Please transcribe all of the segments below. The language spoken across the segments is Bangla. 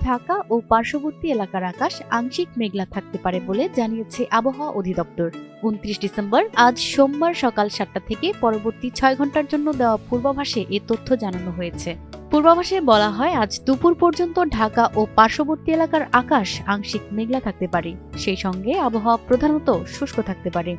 ঢাকা ও পার্শ্ববর্তী এলাকার আকাশ আংশিক মেঘলা থাকতে পারে বলে জানিয়েছে আবহাওয়া অধিদপ্তর। 29 ডিসেম্বর আজ সোমবার সকাল 7টা থেকে পরবর্তী 6 ঘন্টার জন্য দেওয়া পূর্বাভাসে এ তথ্য জানানো হয়েছে। পূর্বাভাসে বলা হয়, আজ দুপুর পর্যন্ত ঢাকা ও পার্শ্ববর্তী এলাকার আকাশ আংশিক মেঘলা থাকতে পারে। সেই সঙ্গে আবহাওয়া প্রধানত শুষ্ক থাকতে পারে।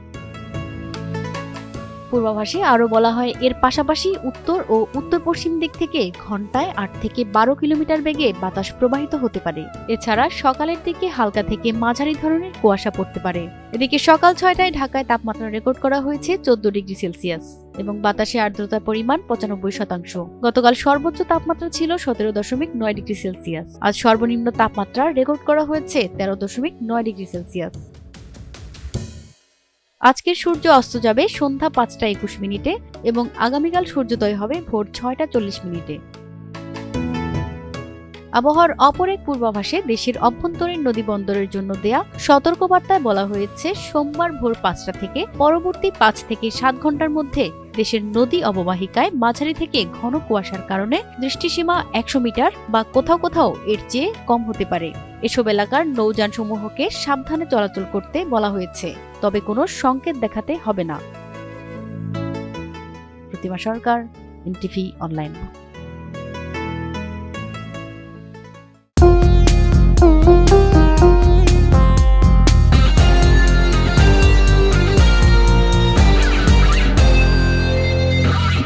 পূর্বাভাসে আরও বলা হয়, এর পাশাপাশি উত্তর ও উত্তর পশ্চিম দিক থেকে ঘন্টায় 8 থেকে 12 কিলোমিটার বেগে বাতাস প্রবাহিত হতে পারে। এছাড়া সকালের দিকে হালকা থেকে মাঝারি ধরনের কুয়াশা পড়তে পারে। এদিকে সকাল 6টায় ঢাকায় তাপমাত্রা রেকর্ড করা হয়েছে 14 ডিগ্রি সেলসিয়াস এবং বাতাসে আর্দ্রতার পরিমাণ 95%। গতকাল সর্বোচ্চ তাপমাত্রা ছিল 17.9 ডিগ্রি সেলসিয়াস। আজ সর্বনিম্ন তাপমাত্রা রেকর্ড করা হয়েছে 13.9 ডিগ্রি সেলসিয়াস। আজকের সূর্য অস্ত যাবে সন্ধ্যা 5টা 21 মিনিটে এবং আগামীকাল সূর্যোদয় হবে ভোর 6টা 40 মিনিটে। আবহাওয়ার অপর এক পূর্বাভাসে দেশের অভ্যন্তরীণ নদী বন্দরের জন্য দেয়া সতর্কবার্তায় বলা হয়েছে, সোমবার ভোর 5টা থেকে পরবর্তী 5 থেকে 7 ঘন্টার মধ্যে দেশের নদী অববাহিকায় মাঝারি থেকে ঘন কুয়াশার কারণে দৃষ্টিসীমা 100 মিটার বা কোথাও কোথাও এর চেয়ে কম হতে পারে। এসব এলাকার নৌযানসমূহকে সাবধানে চলাচল করতে বলা হয়েছে, তবে কোনো সংকেত দেখাতে হবে না। প্রতিমা সরকার, এনটিভি অনলাইন।